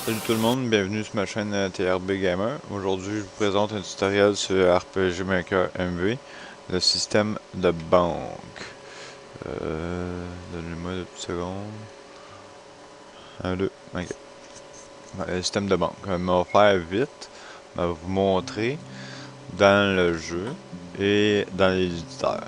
Salut tout le monde, bienvenue sur ma chaîne TRB Gamer. Aujourd'hui, je vous présente un tutoriel sur RPG Maker MV, le système de banque. Donnez-moi 2 petites secondes. 1, 2, ok. Le système de banque. On va faire vite, on va vous montrer dans le jeu et dans l'éditeur.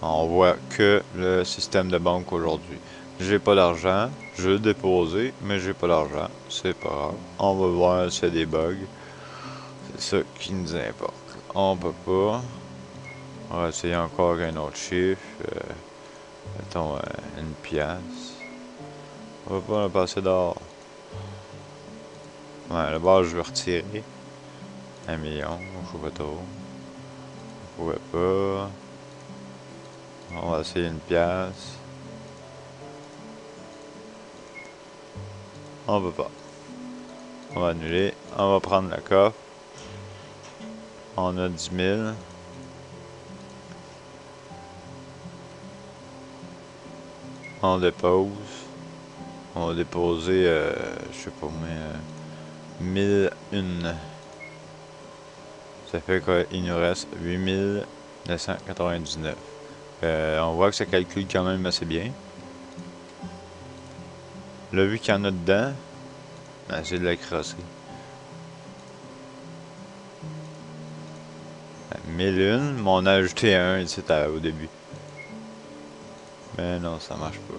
On voit que le système de banque aujourd'hui. J'ai pas d'argent, je vais le déposer, mais j'ai pas d'argent. C'est pas grave. On va voir s'il y a des bugs. C'est ça qui nous importe. On peut pas. On va essayer encore un autre chiffre. Mettons une pièce. On va pas le passer dehors. Ouais, le bas je vais retirer. 1 million, je sais pas trop. On pouvait pas. On va essayer une pièce. On peut pas. On va annuler. On va prendre le coffre. On a 10 000. On dépose. On va déposer, je sais pas mais 1001. Ça fait qu'il nous reste 8999. On voit que ça calcule quand même assez bien. Là, vu qu'il y en a dedans, on va essayer de la crosser. 1001, mais on a ajouté un ici au début. Mais non, ça marche pas.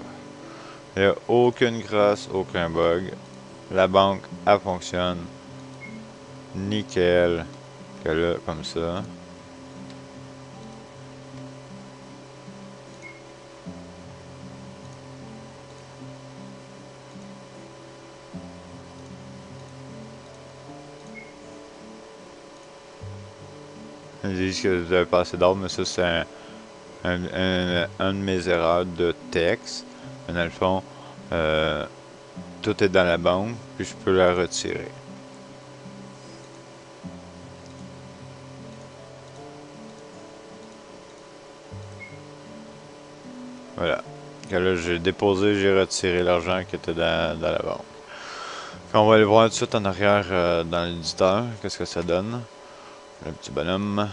Il n'y a aucune crosse, aucun bug. La banque, elle fonctionne. Nickel. Que là, comme ça. Ils disent que vous avez pas assez d'ordre, mais ça, c'est un de mes erreurs de texte. Mais dans le fond, tout est dans la banque, puis je peux la retirer. Voilà. Que là, j'ai déposé, j'ai retiré l'argent qui était dans la banque. Puis on va aller voir tout de suite en arrière dans l'éditeur, qu'est-ce que ça donne. Le petit bonhomme.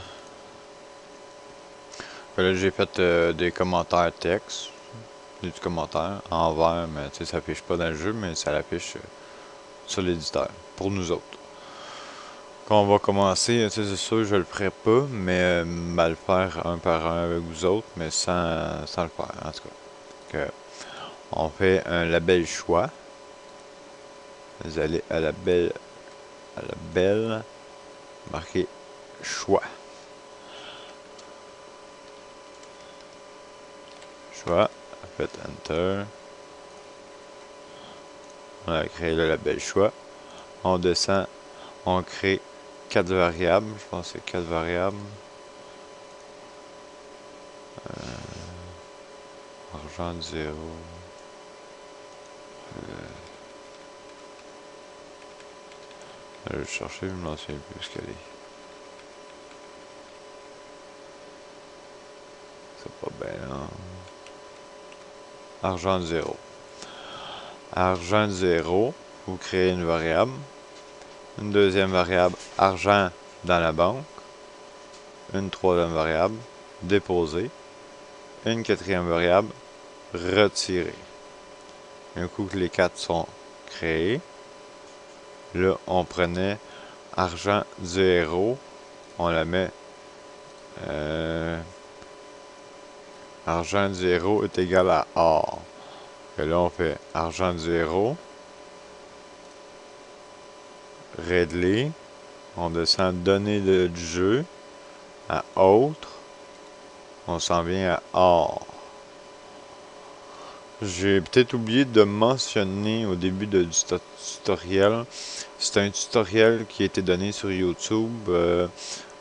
Puis là, j'ai fait des commentaires texte. Des petits commentaires en vert, mais tu sais, ça affiche pas dans le jeu, mais ça l'affiche sur l'éditeur, pour nous autres. Quand on va commencer, tu sais, c'est sûr, je le ferai pas, mais le faire un par un avec vous autres, mais sans le faire, en tout cas. Que, on fait un label choix. Vous allez à la belle, marquer choix. Choix, faites Enter. On a créé le label choix. On descend, on crée 4 variables. Je pense que c'est 4 variables. Argent de 0. Je vais chercher, je m'en souviens plus ce qu'elle est. C'est pas bien là. Argent de 0. Argent de 0, vous créez une variable. Une deuxième variable, argent dans la banque. Une troisième variable, déposer. Une quatrième variable, retirer. Un coup que les 4 sont créés, là, on prenait argent 0, on la met argent 0 est égal à or. Et là, on fait argent 0, régler, on descend données du jeu à autre, on s'en vient à or. J'ai peut-être oublié de mentionner au début du tutoriel, c'est un tutoriel qui a été donné sur YouTube,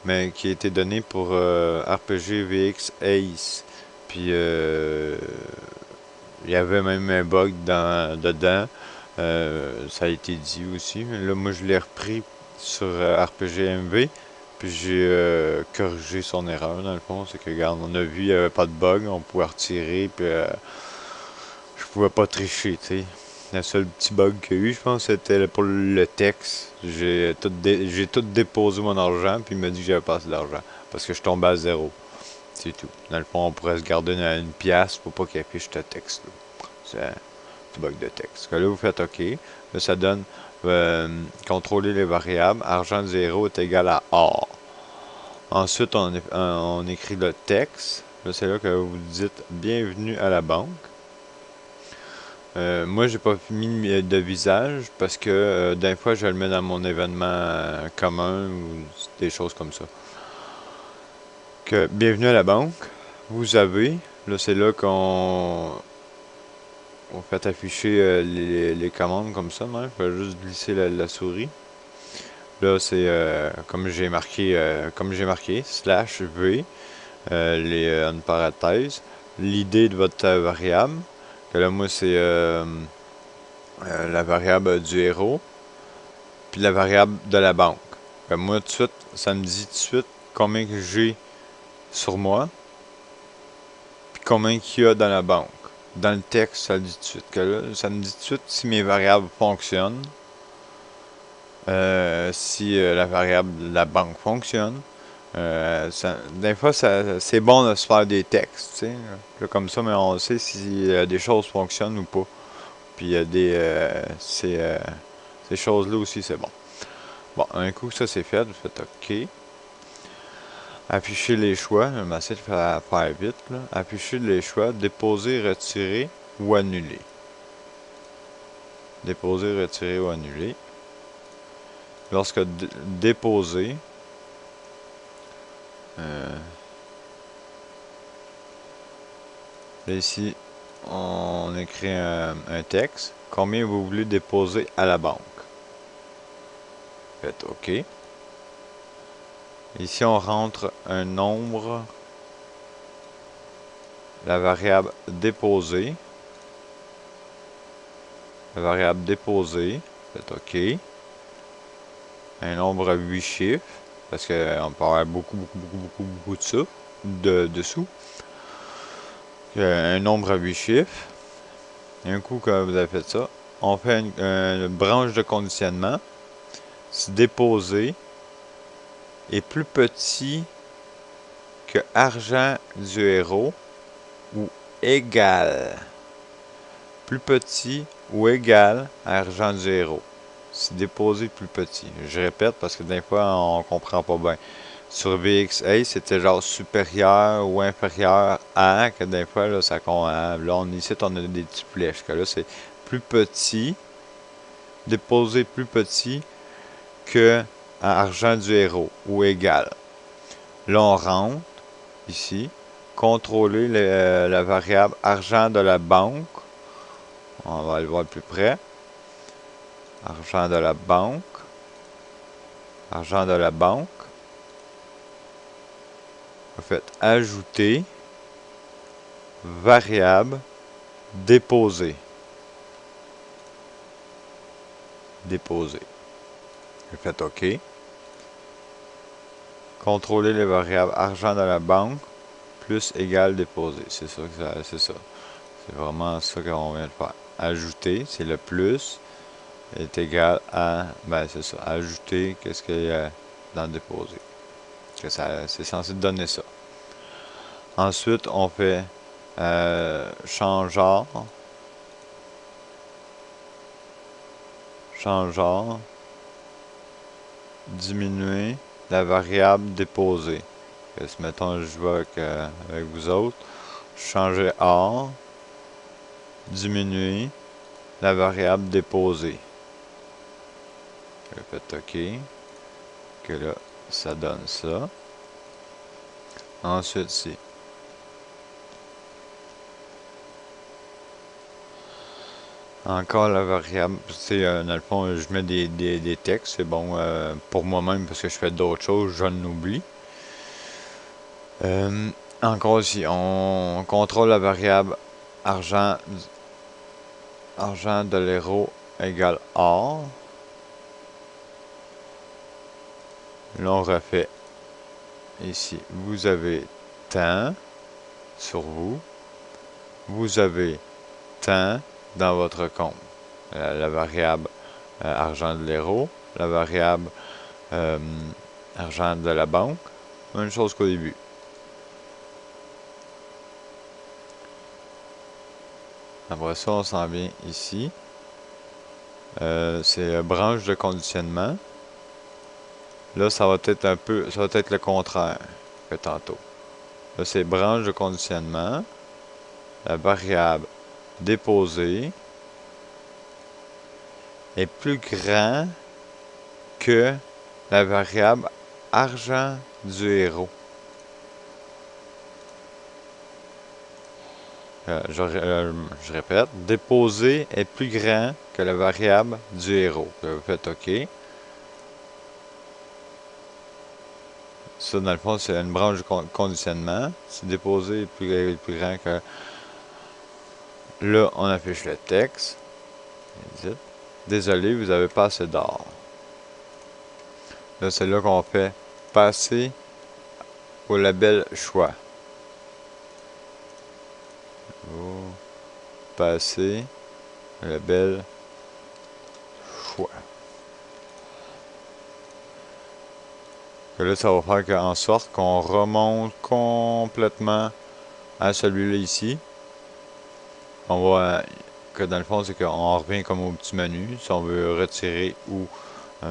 mais qui a été donné pour RPG VX Ace. Puis il y avait même un bug dedans, ça a été dit aussi. Mais là, moi, je l'ai repris sur RPG MV. Puis j'ai corrigé son erreur dans le fond. C'est que, regarde, on a vu, il n'y avait pas de bug, on pouvait retirer. Puis je pouvais pas tricher, tu sais. Le seul petit bug qu'il y a eu, je pense, c'était pour le texte. J'ai tout déposé mon argent, puis il m'a dit que j'avais pas assez d'argent. Parce que je tombais à zéro. C'est tout. Dans le fond, on pourrait se garder une pièce pour pas qu'il affiche ce texte-là. C'est un petit bug de texte. Que là, vous faites OK. Là, ça donne contrôler les variables. Argent 0 est égal à or. Ensuite, on écrit le texte. Là, c'est là que vous dites bienvenue à la banque. Moi, j'ai pas mis de visage parce que des fois, je le mets dans mon événement commun ou des choses comme ça. Que bienvenue à la banque. Vous avez, là, c'est là qu'on fait afficher les commandes comme ça, même. Il faut juste glisser la souris. Là, c'est comme j'ai marqué, slash V, une parenthèse, l'idée de votre variable. Que là, moi, c'est la variable du héros, puis la variable de la banque. Moi, tout de suite, ça me dit tout de suite combien que j'ai sur moi, puis combien qu'il y a dans la banque. Dans le texte, ça le dit tout de suite. Que là, ça me dit tout de suite si mes variables fonctionnent, si la variable de la banque fonctionne. Des fois, c'est bon de se faire des textes, tu sais. Là, comme ça, mais on sait si des choses fonctionnent ou pas. Puis il y a ces choses-là aussi, c'est bon. Bon, un coup ça c'est fait, vous faites OK. Afficher les choix, je vais essayer de faire vite, là. Afficher les choix, déposer, retirer ou annuler. Déposer, retirer ou annuler. Lorsque déposer, là ici, on écrit un texte. Combien vous voulez déposer à la banque? Faites OK. Ici, on rentre un nombre, la variable déposée. La variable déposée, faites OK. Un nombre à 8 chiffres, parce qu'on peut avoir beaucoup de dessous. Un nombre à 8 chiffres. Et un coup que vous avez fait ça, on fait une branche de conditionnement. Si déposé est plus petit que argent du héros ou égal. Plus petit ou égal à argent du héros. Si déposé plus petit. Je répète parce que des fois on comprend pas bien. Sur VXA, c'était genre supérieur ou inférieur à, que des fois là, ça compte. Là, ici, on a des petites flèches. Que là, c'est plus petit, déposé plus petit que argent du héros ou égal. Là, on rentre ici, contrôler la variable argent de la banque. On va le voir plus près. Argent de la banque. Argent de la banque. Vous faites ajouter variable déposer. Déposer. Vous faites OK. Contrôler les variables argent de la banque plus égal déposer. C'est ça que c'est ça. C'est vraiment ça qu'on vient de faire. Ajouter, c'est le plus est égal à, ben c'est ça, ajouter, qu'est-ce qu'il y a dans déposer. C'est censé donner ça. Ensuite, on fait changeant, diminuer la variable déposée. Mettons, je vais avec vous autres. Changer or, diminuer la variable déposée. Faites OK. Que là, ça donne ça. Ensuite, c'est encore la variable. C'est dans le fond, je mets des textes. C'est bon pour moi-même parce que je fais d'autres choses, je l'oublie. Encore ici, on contrôle la variable argent de l'héros égale or. Là, on refait ici. Vous avez tant sur vous. Vous avez tant dans votre compte. la variable argent de l'héros, la variable argent de la banque, même chose qu'au début. Après ça, on s'en vient ici. C'est branche de conditionnement. Là, ça va être le contraire que tantôt. Là, c'est branche de conditionnement. La variable déposée est plus grand que la variable argent du héros. Je répète, déposé est plus grand que la variable du héros. Vous faites OK. Ça, dans le fond, c'est une branche de conditionnement. Si déposé est plus grand que... Là, on affiche le texte. Désolé, vous n'avez pas assez d'or. Là, c'est là qu'on fait passer au label choix. Passer au label choix. Et là, ça va faire en sorte qu'on remonte complètement à celui-là ici. On voit que dans le fond, c'est qu'on revient comme au petit menu. Si on veut retirer ou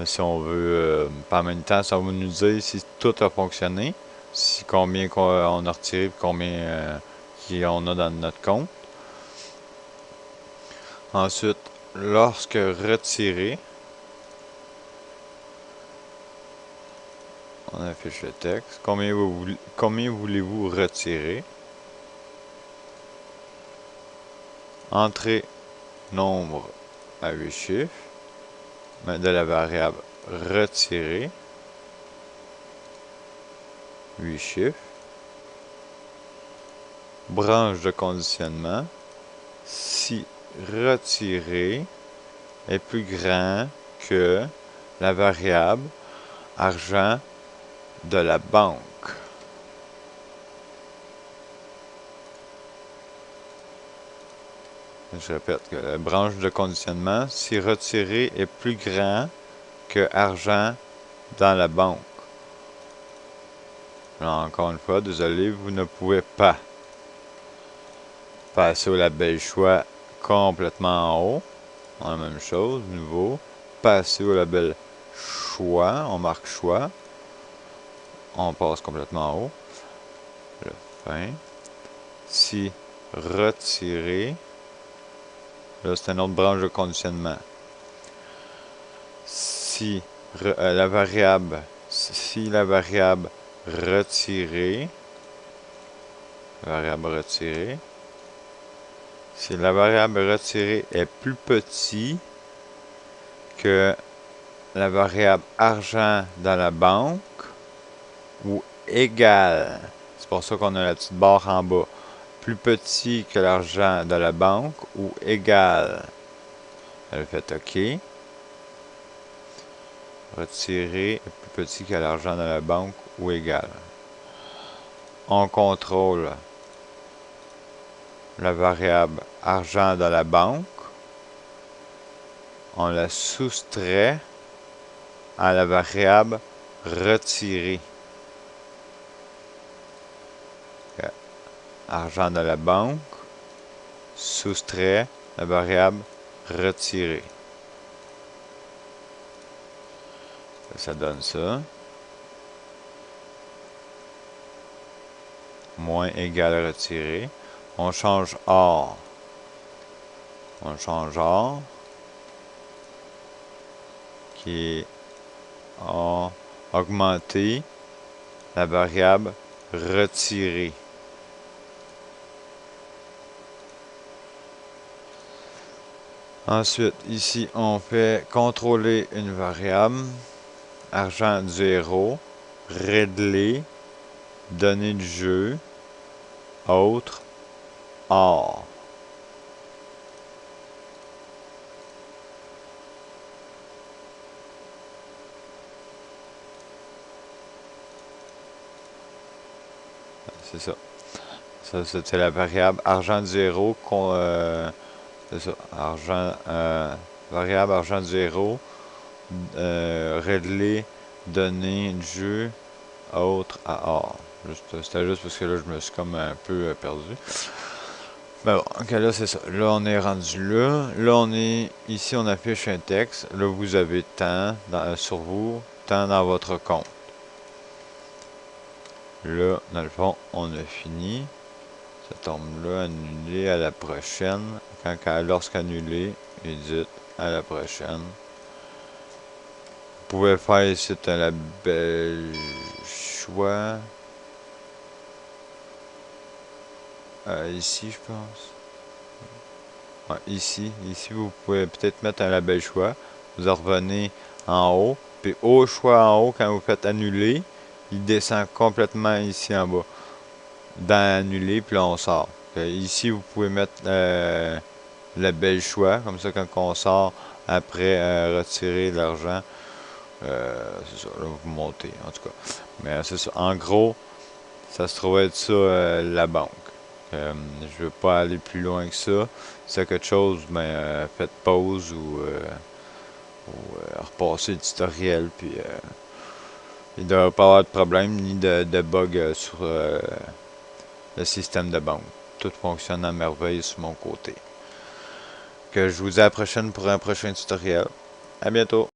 si on veut, en même temps, ça va nous dire si tout a fonctionné, si combien on a retiré et combien on a dans notre compte. Ensuite, lorsque retirer, on affiche le texte. Combien voulez-vous retirer? Entrer nombre à 8 chiffres de la variable retirer. 8 chiffres. Branche de conditionnement. Si retirer est plus grand que la variable argent de la banque. Je répète que la branche de conditionnement, si retirer est plus grand que argent dans la banque. Là, encore une fois, désolé, vous ne pouvez pas passer au label choix complètement en haut. On a la même chose, nouveau. Passer au label choix, on marque choix. On passe complètement en haut. Le fin. Si retirer, là c'est une autre branche de conditionnement. Si la variable retirée, si la variable retirée est plus petite que la variable argent dans la banque ou égale, c'est pour ça qu'on a la petite barre en bas, plus petit que l'argent de la banque ou égal. Elle fait OK. Retirer est plus petit que l'argent de la banque ou égal. On contrôle la variable argent de la banque. On la soustrait à la variable retirer. Argent de la banque soustrait la variable retirer. Ça donne ça. Moins égal retirer. On change or. On change or. Qui est augmenter la variable retirer. Ensuite, ici, on fait contrôler une variable, argent du héros, régler, données du jeu, autre, or. C'est ça. Ça, c'était la variable argent du héros. C'est ça. Argent variable argent 0, régler, donner, jeu, autre à or. C'était juste parce que là, je me suis comme un peu perdu. Ben bon, ok, là c'est ça. Là, on est rendu là. Là, on est ici, on affiche un texte. Là, vous avez temps sur vous, temps dans votre compte. Là, dans le fond, on a fini. Ça tombe là, annulé, à la prochaine. Lorsqu'annulé, édite, à la prochaine. Vous pouvez faire ici un label choix. Ici, je pense. Ouais, ici, vous pouvez peut-être mettre un label choix. Vous en revenez en haut. Puis au choix en haut, quand vous faites annuler, il descend complètement ici en bas. Dans annuler, puis là on sort. Ici, vous pouvez mettre label choix. Comme ça, quand on sort, après retirer l'argent, c'est ça, là vous montez, en tout cas. Mais c'est ça. En gros, ça se trouve être ça, la banque. Je veux pas aller plus loin que ça. Si c'est quelque chose, ben, faites pause ou repassez le tutoriel. Puis il ne devrait pas avoir de problème ni de bug sur le système de banque. Tout fonctionne à merveille sur mon côté. Que je vous dis à la prochaine pour un prochain tutoriel. À bientôt!